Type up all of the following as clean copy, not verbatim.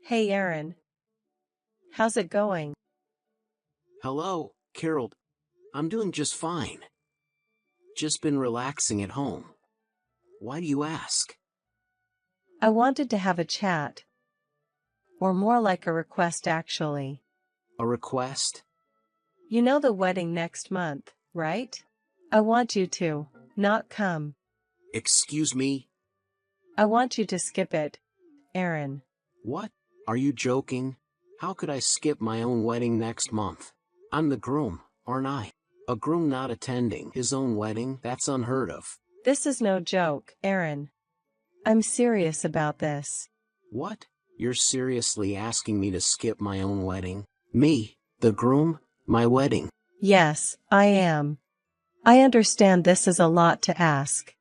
Hey Aaron, how's it going? Hello, Carol. I'm doing just fine. Just been relaxing at home. Why do you ask? I wanted to have a chat, or more like a request actually. A request? You know the wedding next month, right? I want you to not come. Excuse me? I want you to skip it, Aaron. What? Are you joking? How could I skip my own wedding next month? I'm the groom, aren't I? A groom not attending his own wedding? That's unheard of. This is no joke, Aaron. I'm serious about this. What? You're seriously asking me to skip my own wedding? Me, the groom? My wedding? Yes, I am. I understand this is a lot to ask.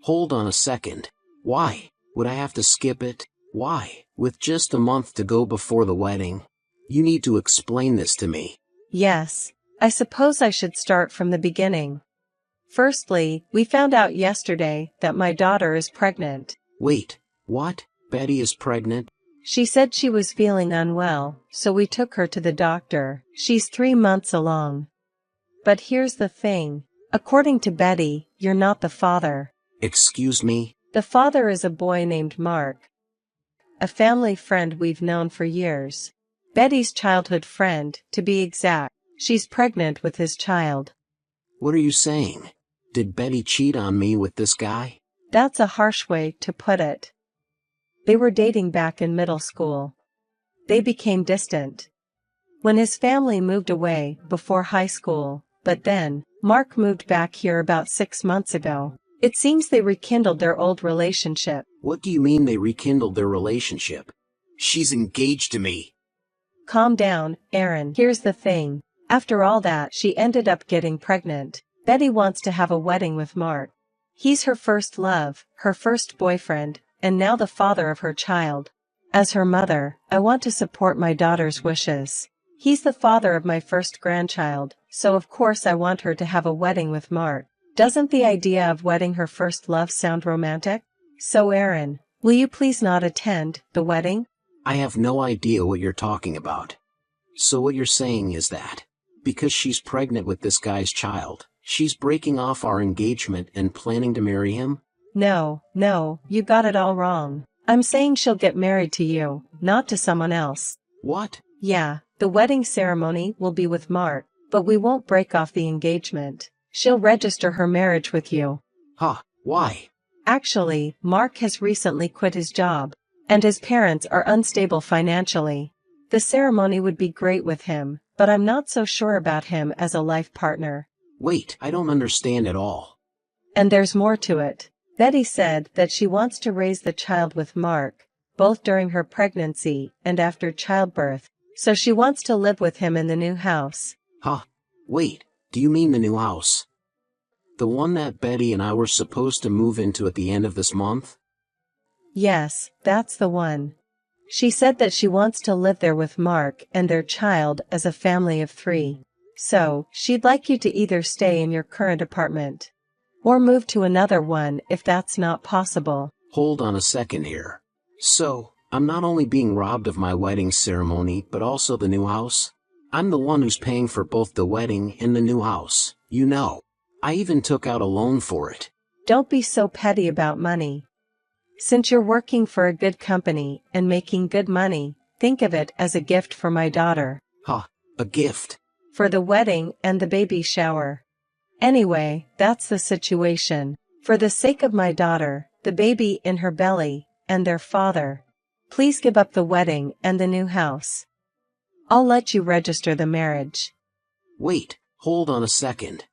Hold on a second. Why would I have to skip it? Why, with just a month to go before the wedding? You need to explain this to me. Yes, I suppose I should start from the beginning. Firstly, we found out yesterday that my daughter is pregnant. Wait, what? Betty is pregnant? She said she was feeling unwell, so we took her to the doctor. She's 3 months along. But here's the thing. According to Betty, you're not the father. Excuse me? The father is a boy named Mark, a family friend we've known for years. Betty's childhood friend, to be exact. She's pregnant with his child. What are you saying? Did Betty cheat on me with this guy? That's a harsh way to put it. They were dating back in middle school. They became distant when his family moved away before high school, but then, Mark moved back here about 6 months ago. It seems they rekindled their old relationship. What do you mean they rekindled their relationship? She's engaged to me. Calm down, Aaron. Here's the thing. After all that, she ended up getting pregnant. Betty wants to have a wedding with Mark. He's her first love, her first boyfriend, and now the father of her child. As her mother, I want to support my daughter's wishes. He's the father of my first grandchild, so of course I want her to have a wedding with Mark. Doesn't the idea of wedding her first love sound romantic? So Aaron, will you please not attend the wedding? I have no idea what you're talking about. So what you're saying is that, because she's pregnant with this guy's child, she's breaking off our engagement and planning to marry him? No, you got it all wrong. I'm saying she'll get married to you, not to someone else. What? Yeah, the wedding ceremony will be with Mark, but we won't break off the engagement. She'll register her marriage with you. Huh, why? Actually, Mark has recently quit his job, and his parents are unstable financially. The ceremony would be great with him, but I'm not so sure about him as a life partner. Wait, I don't understand at all. And there's more to it. Betty said that she wants to raise the child with Mark, both during her pregnancy and after childbirth, so she wants to live with him in the new house. Huh? Wait, do you mean the new house? The one that Betty and I were supposed to move into at the end of this month? Yes, that's the one. She said that she wants to live there with Mark and their child as a family of 3. So, she'd like you to either stay in your current apartment or move to another one if that's not possible. Hold on a second here. So, I'm not only being robbed of my wedding ceremony but also the new house? I'm the one who's paying for both the wedding and the new house, you know. I even took out a loan for it. Don't be so petty about money. Since you're working for a good company and making good money, think of it as a gift for my daughter. Huh, a gift? For the wedding and the baby shower. Anyway, that's the situation. For the sake of my daughter, the baby in her belly, and their father, please give up the wedding and the new house. I'll let you register the marriage. Wait, hold on a second.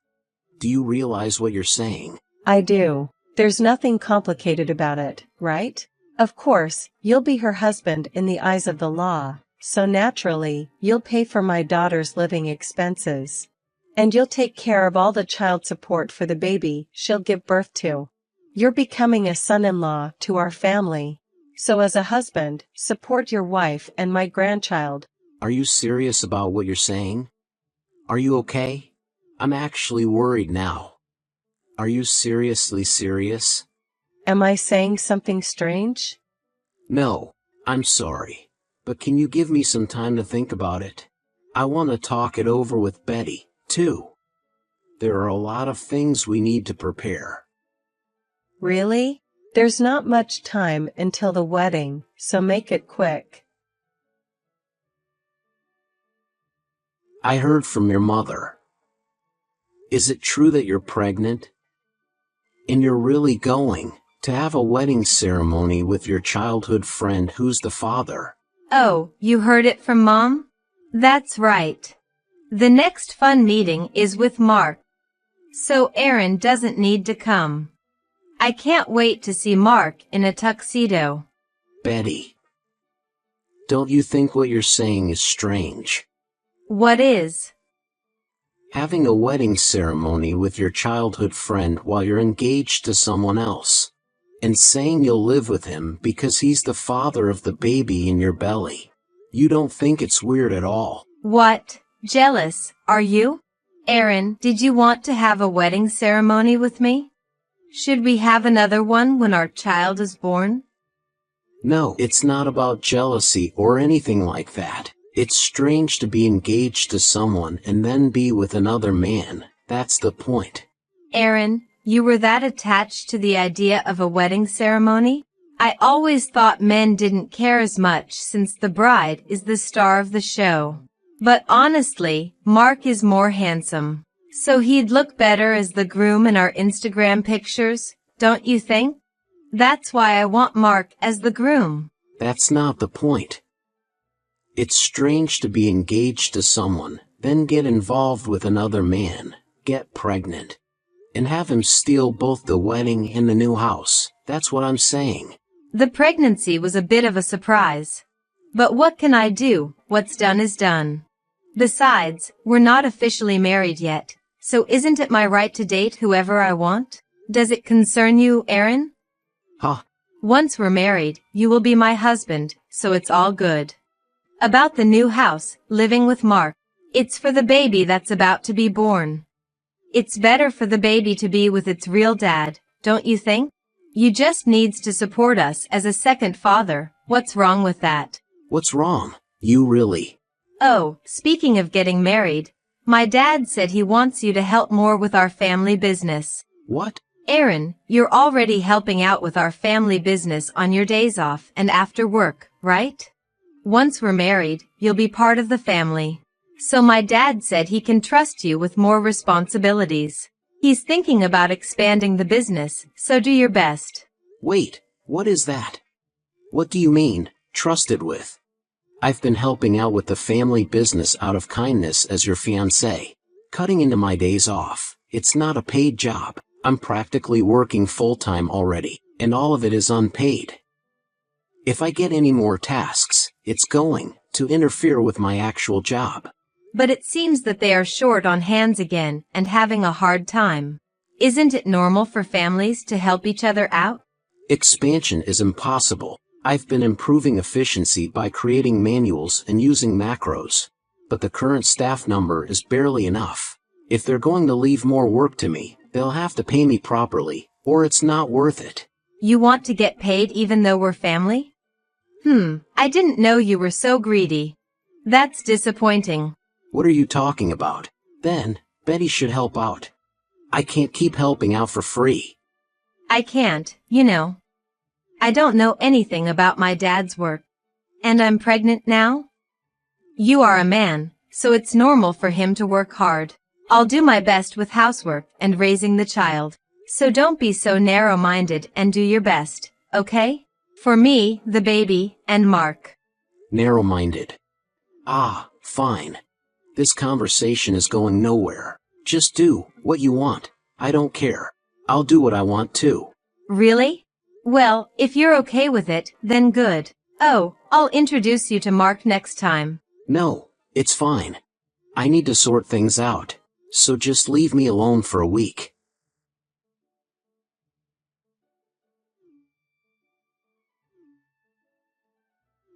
Do you realize what you're saying? I do. There's nothing complicated about it, right? Of course, you'll be her husband in the eyes of the law, so naturally, you'll pay for my daughter's living expenses. And you'll take care of all the child support for the baby she'll give birth to. You're becoming a son-in-law to our family. So as a husband, support your wife and my grandchild. Are you serious about what you're saying? Are you okay? I'm actually worried now. Are you seriously serious? Am I saying something strange? No, I'm sorry. but can you give me some time to think about it? I want to talk it over with Betty, too. There are a lot of things we need to prepare. Really? There's not much time until the wedding, so make it quick. I heard from your mother. Is it true that you're pregnant? And you're really going to have a wedding ceremony with your childhood friend who's the father? Oh, you heard it from Mom? That's right. The next fun meeting is with Mark. So Aaron doesn't need to come. I can't wait to see Mark in a tuxedo. Betty, don't you think what you're saying is strange? What is? Having a wedding ceremony with your childhood friend while you're engaged to someone else. And saying you'll live with him because he's the father of the baby in your belly. You don't think it's weird at all? What? Jealous, are you? Aaron, did you want to have a wedding ceremony with me? Should we have another one when our child is born? No, it's not about jealousy or anything like that. It's strange to be engaged to someone and then be with another man. That's the point. Aaron, you were that attached to the idea of a wedding ceremony? I always thought men didn't care as much since the bride is the star of the show. But honestly, Mark is more handsome. So he'd look better as the groom in our Instagram pictures, don't you think? That's why I want Mark as the groom. That's not the point. It's strange to be engaged to someone, then get involved with another man, get pregnant, and have him steal both the wedding and the new house. That's what I'm saying. The pregnancy was a bit of a surprise. But what can I do? What's done is done. Besides, we're not officially married yet, so isn't it my right to date whoever I want? Does it concern you, Aaron? Huh? Once we're married, you will be my husband, so it's all good. About the new house, living with Mark. It's for the baby that's about to be born. It's better for the baby to be with its real dad, don't you think? You just needs to support us as a second father. What's wrong with that? What's wrong? You really? Oh, speaking of getting married, my dad said he wants you to help more with our family business. What? Aaron, you're already helping out with our family business on your days off and after work, right? Once we're married, you'll be part of the family. So my dad said he can trust you with more responsibilities. He's thinking about expanding the business, so do your best. Wait, what is that? What do you mean, trusted with? I've been helping out with the family business out of kindness as your fiancé. Cutting into my days off. It's not a paid job. I'm practically working full-time already, and all of it is unpaid. If I get any more tasks, it's going to interfere with my actual job. But it seems that they are short on hands again and having a hard time. Isn't it normal for families to help each other out? Expansion is impossible. I've been improving efficiency by creating manuals and using macros. But the current staff number is barely enough. If they're going to leave more work to me, they'll have to pay me properly, or it's not worth it. You want to get paid even though we're family? I didn't know you were so greedy. That's disappointing. What are you talking about? Then, Betty should help out. I can't keep helping out for free. I can't, you know. I don't know anything about my dad's work. And I'm pregnant now? You are a man, so it's normal for him to work hard. I'll do my best with housework and raising the child. So don't be so narrow-minded and do your best, okay? For me, the baby, and Mark. Narrow-minded. Ah, fine. This conversation is going nowhere. Just do what you want. I don't care. I'll do what I want too. Really? Well, if you're okay with it, then good. Oh, I'll introduce you to Mark next time. No, it's fine. I need to sort things out. So just leave me alone for a week.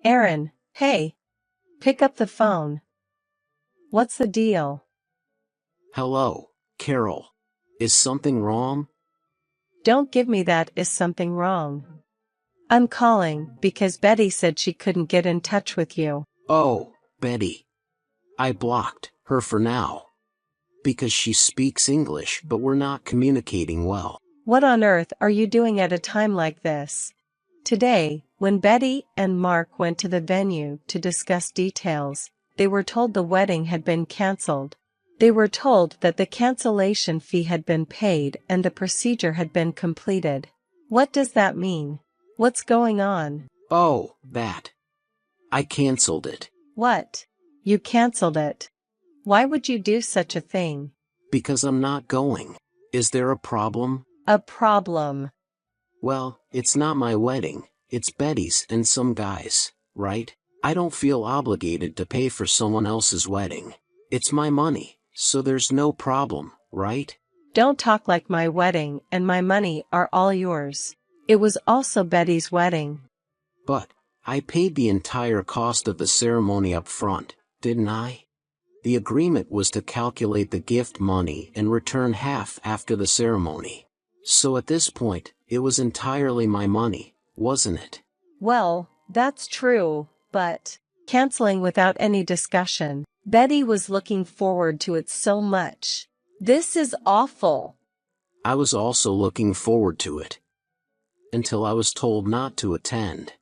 Aaron, hey. Pick up the phone. What's the deal? Hello, Carol. Is something wrong? Don't give me that "is something wrong." I'm calling because Betty said she couldn't get in touch with you. Oh, Betty. I blocked her for now. Because she speaks English but we're not communicating well. What on earth are you doing at a time like this? Today, when Betty and Mark went to the venue to discuss details, they were told the wedding had been cancelled. They were told that the cancellation fee had been paid and the procedure had been completed. What does that mean? What's going on? Oh, that. I cancelled it. What? You cancelled it? Why would you do such a thing? Because I'm not going. Is there a problem? A problem? Well, it's not my wedding, it's Betty's and some guys, right? I don't feel obligated to pay for someone else's wedding. It's my money, so there's no problem, right? Don't talk like my wedding and my money are all yours. It was also Betty's wedding. But, I paid the entire cost of the ceremony up front, didn't I? The agreement was to calculate the gift money and return half after the ceremony. So at this point, it was entirely my money, wasn't it? Well, that's true, but canceling without any discussion. Betty was looking forward to it so much. This is awful. I was also looking forward to it. Until I was told not to attend.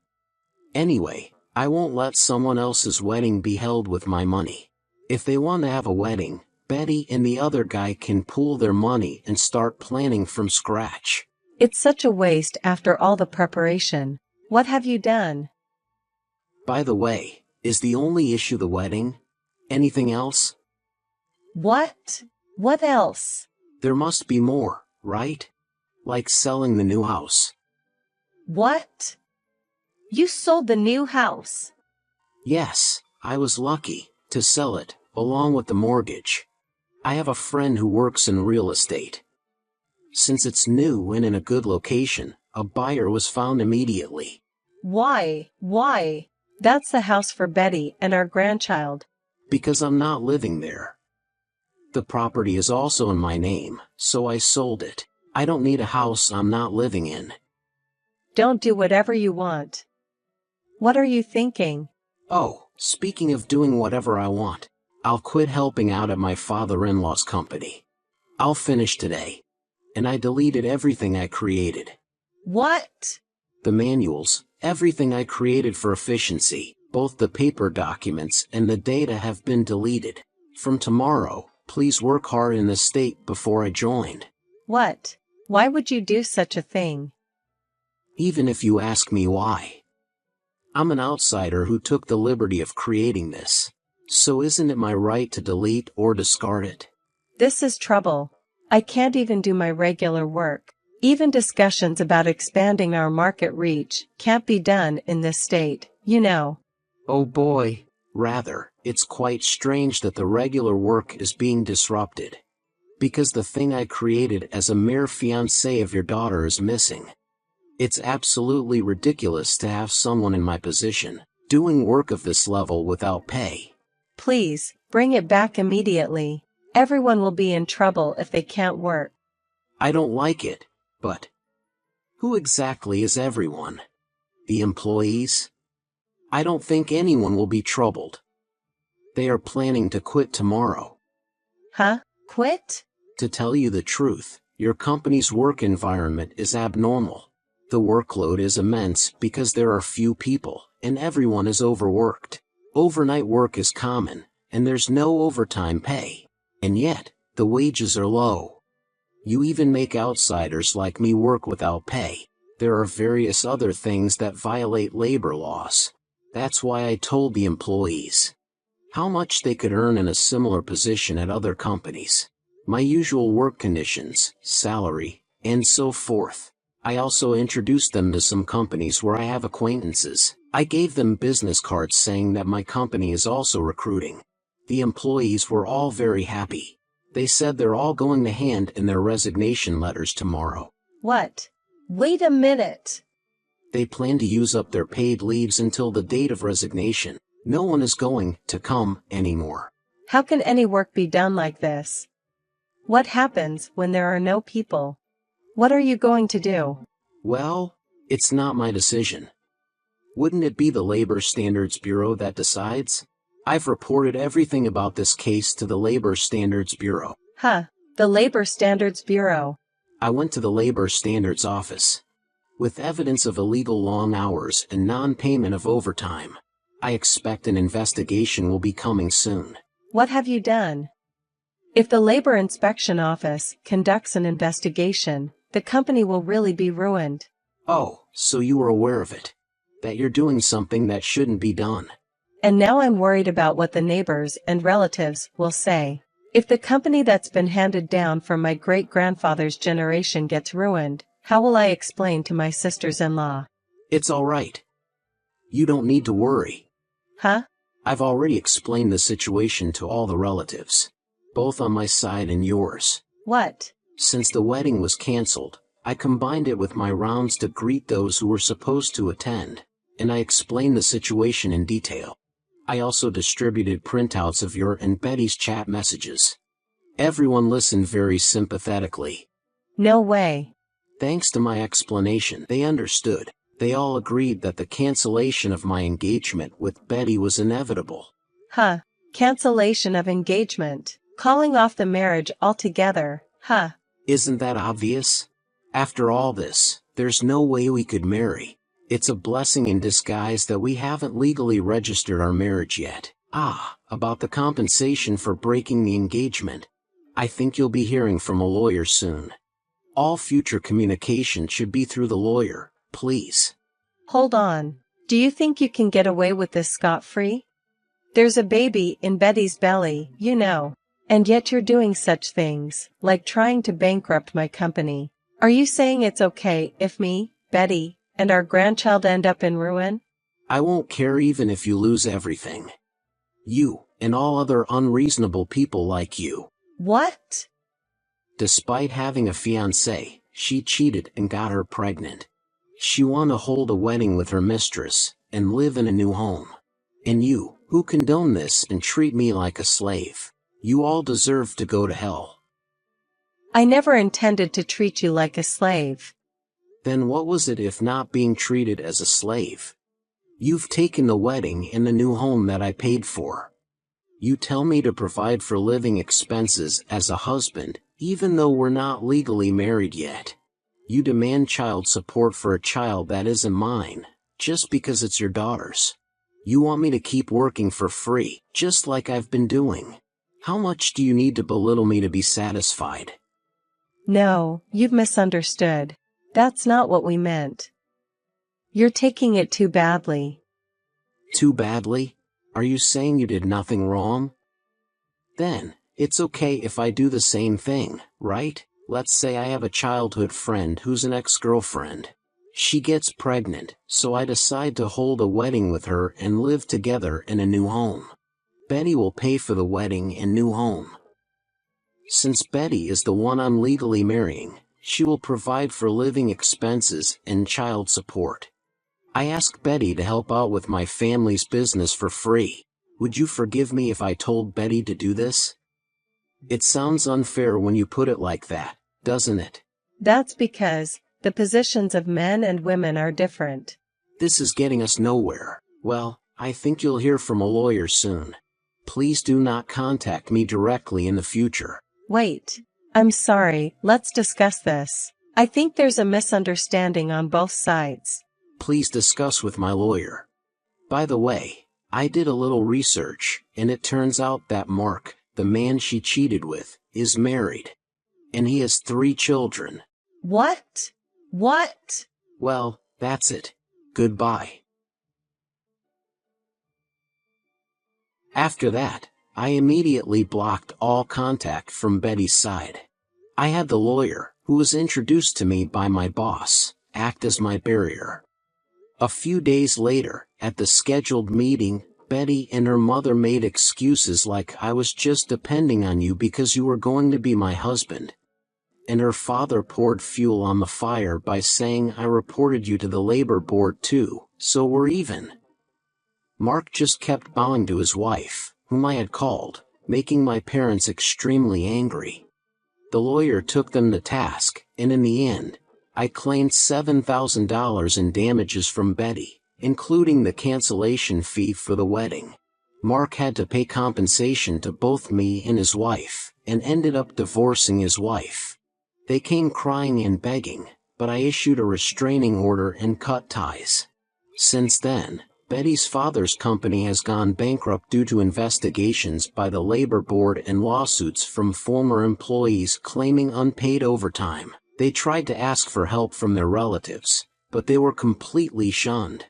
Anyway, I won't let someone else's wedding be held with my money. If they want to have a wedding, Betty and the other guy can pool their money and start planning from scratch. It's such a waste after all the preparation. What have you done? By the way, is the only issue the wedding? Anything else? What? What else? There must be more, right? Like selling the new house. What? You sold the new house? Yes, I was lucky to sell it, along with the mortgage. I have a friend who works in real estate. Since it's new and in a good location, a buyer was found immediately. Why? Why? That's the house for Betty and our grandchild. Because I'm not living there. The property is also in my name, so I sold it. I don't need a house I'm not living in. Don't do whatever you want. What are you thinking? Oh, speaking of doing whatever I want, I'll quit helping out at my father-in-law's company. I'll finish today. And I deleted everything I created. What? The manuals, everything I created for efficiency, both the paper documents and the data have been deleted. From tomorrow, please work hard in the state before I joined. What? Why would you do such a thing? Even if you ask me why. I'm an outsider who took the liberty of creating this. So isn't it my right to delete or discard it? This is trouble. I can't even do my regular work. Even discussions about expanding our market reach can't be done in this state, you know. Oh boy. Rather, it's quite strange that the regular work is being disrupted. Because the thing I created as a mere fiancé of your daughter is missing. It's absolutely ridiculous to have someone in my position doing work of this level without pay. Please, bring it back immediately. Everyone will be in trouble if they can't work. I don't like it, but who exactly is everyone? The employees? I don't think anyone will be troubled. They are planning to quit tomorrow. Huh? Quit? To tell you the truth, your company's work environment is abnormal. The workload is immense because there are few people, and everyone is overworked. Overnight work is common, and there's no overtime pay. And yet, the wages are low. You even make outsiders like me work without pay. There are various other things that violate labor laws. That's why I told the employees how much they could earn in a similar position at other companies. My usual work conditions, salary, and so forth. I also introduced them to some companies where I have acquaintances. I gave them business cards saying that my company is also recruiting. The employees were all very happy. They said they're all going to hand in their resignation letters tomorrow. What? Wait a minute. They plan to use up their paid leaves until the date of resignation. No one is going to come anymore. How can any work be done like this? What happens when there are no people? What are you going to do? Well, It's not my decision. Wouldn't it be the Labor Standards Bureau that decides? I've reported everything about this case to the Labor Standards Bureau. Huh. The Labor Standards Bureau. I went to the Labor Standards office. With evidence of illegal long hours and non-payment of overtime. I expect an investigation will be coming soon. What have you done? If the Labor Inspection Office conducts an investigation, the company will really be ruined. Oh, so you were aware of it. That you're doing something that shouldn't be done. And now I'm worried about what the neighbors and relatives will say. If the company that's been handed down from my great-grandfather's generation gets ruined, how will I explain to my sisters-in-law? It's all right. You don't need to worry. Huh? I've already explained the situation to all the relatives. Both on my side and yours. What? Since the wedding was canceled, I combined it with my rounds to greet those who were supposed to attend, and I explained the situation in detail. I also distributed printouts of your and Betty's chat messages. Everyone listened very sympathetically. No way. Thanks to my explanation, they understood. They all agreed that the cancellation of my engagement with Betty was inevitable. Huh. Cancellation of engagement. Calling off the marriage altogether, huh? Isn't that obvious? After all this, there's no way we could marry. It's a blessing in disguise that we haven't legally registered our marriage yet. About the compensation for breaking the engagement. I think you'll be hearing from a lawyer soon. All future communication should be through the lawyer, please. Hold on. Do you think you can get away with this scot-free? There's a baby in Betty's belly, you know. And yet you're doing such things, like trying to bankrupt my company. Are you saying it's okay if me, Betty, and our grandchild end up in ruin? I won't care even if you lose everything. You, and all other unreasonable people like you. What? Despite having a fiancé, she cheated and got her pregnant. She wanted to hold a wedding with her mistress, and live in a new home. And you, who condone this and treat me like a slave. You all deserve to go to hell. I never intended to treat you like a slave. Then what was it if not being treated as a slave? You've taken the wedding and the new home that I paid for. You tell me to provide for living expenses as a husband, even though we're not legally married yet. You demand child support for a child that isn't mine, just because it's your daughter's. You want me to keep working for free, just like I've been doing. How much do you need to belittle me to be satisfied? No, you've misunderstood. That's not what we meant. You're taking it too badly. Too badly? Are you saying you did nothing wrong? Then, it's okay if I do the same thing, right? Let's say I have a childhood friend who's an ex-girlfriend. She gets pregnant, so I decide to hold a wedding with her and live together in a new home. Betty will pay for the wedding and new home. Since Betty is the one I'm legally marrying, she will provide for living expenses and child support. I asked Betty to help out with my family's business for free. Would you forgive me if I told Betty to do this? It sounds unfair when you put it like that, doesn't it? That's because the positions of men and women are different. This is getting us nowhere. Well, I think you'll hear from a lawyer soon. Please do not contact me directly in the future. Wait. I'm sorry, let's discuss this. I think there's a misunderstanding on both sides. Please discuss with my lawyer. By the way, I did a little research, and it turns out that Mark, the man she cheated with, is married. And he has 3 children. What? What? Well, that's it. Goodbye. After that, I immediately blocked all contact from Betty's side. I had the lawyer, who was introduced to me by my boss, act as my barrier. A few days later, at the scheduled meeting, Betty and her mother made excuses like I was just depending on you because you were going to be my husband. And her father poured fuel on the fire by saying I reported you to the labor board too, so we're even. Mark just kept bowing to his wife, whom I had called, making my parents extremely angry. The lawyer took them to task, and in the end, I claimed $7,000 in damages from Betty, including the cancellation fee for the wedding. Mark had to pay compensation to both me and his wife, and ended up divorcing his wife. They came crying and begging, but I issued a restraining order and cut ties. Since then, Betty's father's company has gone bankrupt due to investigations by the labor board and lawsuits from former employees claiming unpaid overtime. They tried to ask for help from their relatives, but they were completely shunned.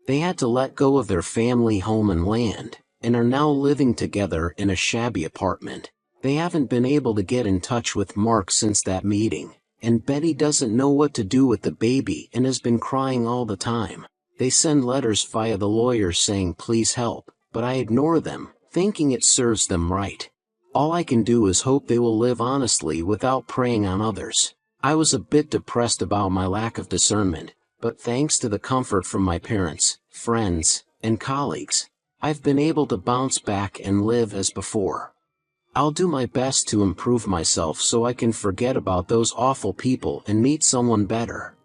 They had to let go of their family home and land, and are now living together in a shabby apartment. They haven't been able to get in touch with Mark since that meeting, and Betty doesn't know what to do with the baby and has been crying all the time. They send letters via the lawyer saying please help, but I ignore them, thinking it serves them right. All I can do is hope they will live honestly without preying on others. I was a bit depressed about my lack of discernment, but thanks to the comfort from my parents, friends, and colleagues, I've been able to bounce back and live as before. I'll do my best to improve myself so I can forget about those awful people and meet someone better.